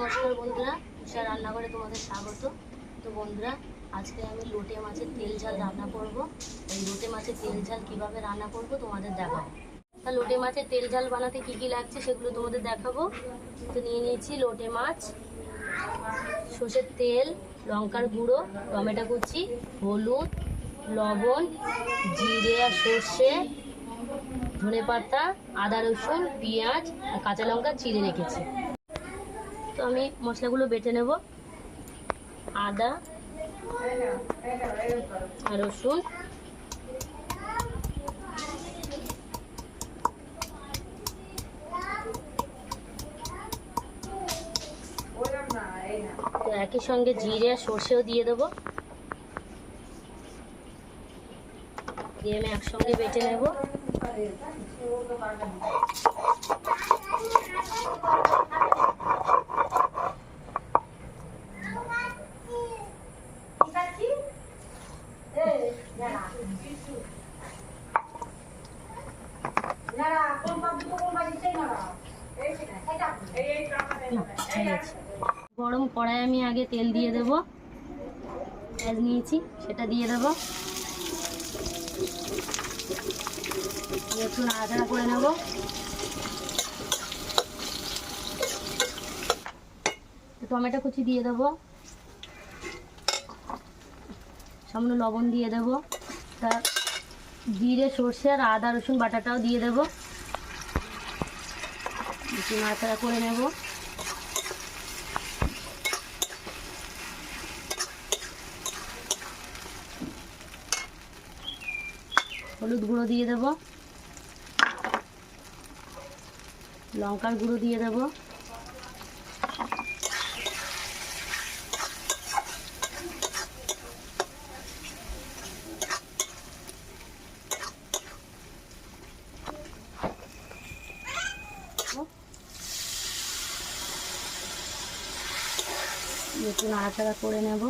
নমস্কার বন্ধুরা, উষা রান্নাঘরে তোমাদের স্বাগত। তো বন্ধুরা, আজকে আমি লোটে মাছের তেল ঝাল রান্না করব। এই লোটে মাছের তেল ঝাল কীভাবে রান্না করব তোমাদের দেখাবো। তা লোটে মাছের তেল ঝাল বানাতে কি কি লাগছে সেগুলো তোমাদের দেখাবো। তো নিয়ে নিয়েছি লোটে মাছ, সর্ষের তেল, লঙ্কার গুঁড়ো, টমেটো কুচি, হলুদ, লবণ, জিরে আর সর্ষে, ধনেপাতা, আদা রসুন, পেঁয়াজ আর কাঁচা লঙ্কা চিড়ে রেখেছি। তো আমি মশলাগুলো বেটে নেব। আদা আর রসুন, তো একই সঙ্গে জিরে আর সর্ষেও দিয়ে দেবো, দিয়ে আমি একসঙ্গে বেটে নেব। গরম কড়াই আমি আগে তেল দিয়ে দেব। পেঁয়াজ নিয়েছি সেটা দিয়ে দেব, একটু নাড়াচাড়া করে নেব। টমেটো কুচি দিয়ে দেবো, সামান্য লবণ দিয়ে দেবো, তার জিরে সর্ষে আর আদা রসুন বাটাটাও দিয়ে দেবো, একটু নাড়াচাড়া করে নেব। হলুদ গুঁড়ো দিয়ে দেব, লঙ্কার গুঁড়ো দিয়ে দেব, একটু নাড়াচাড়া করে নেব।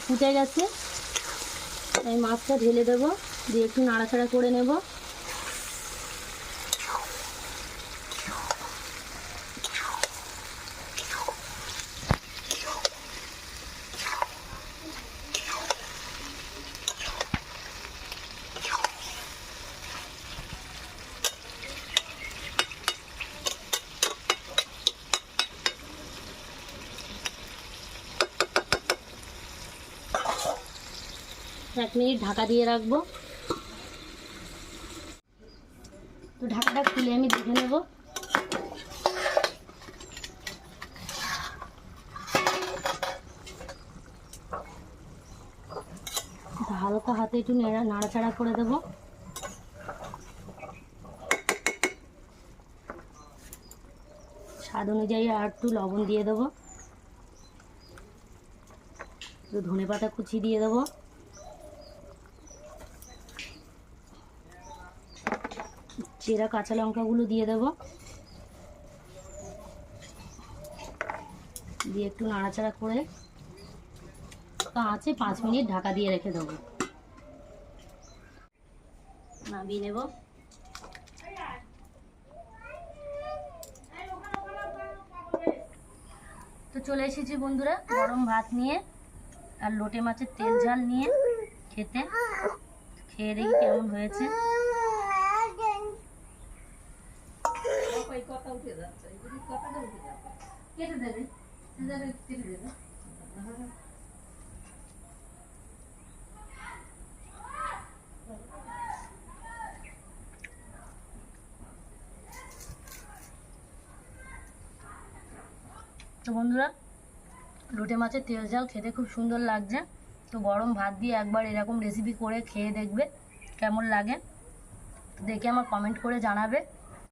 ফুটে গেছে, এই মাছটা ঢেলে দেবো, দিয়ে একটু নাড়াচাড়া করে নেব। এক মিনিট ঢাকা দিয়ে রাখবো। তো ঢাকাটা খুলে আমি দেখে নেব। হালকা হাতে একটু নাড়াচাড়া করে দেব। স্বাদ অনুযায়ী আর একটু লবণ দিয়ে দেবো, একটু ধনেপাতা কুচি দিয়ে দেবো, চেরা কাঁচা লঙ্কাগুলো দিয়ে দেব, দিয়ে একটু নাড়াচাড়া করে আঁচে 5 মিনিট ঢাকা দিয়ে রেখে দেবো। নামিয়ে নেব। তো চলে এসেছি বন্ধুরা গরম ভাত নিয়ে আর লোটে মাছের তেল ঝাল নিয়ে খেতে। খেয়ে দেখি কেমন হয়েছে। তো বন্ধুরা, লোটে মাছের তেল ঝাল খেতে খুব সুন্দর লাগছে। তো গরম ভাত দিয়ে একবার এরকম রেসিপি করে খেয়ে দেখবে কেমন লাগে, দেখে আমার কমেন্ট করে জানাবে।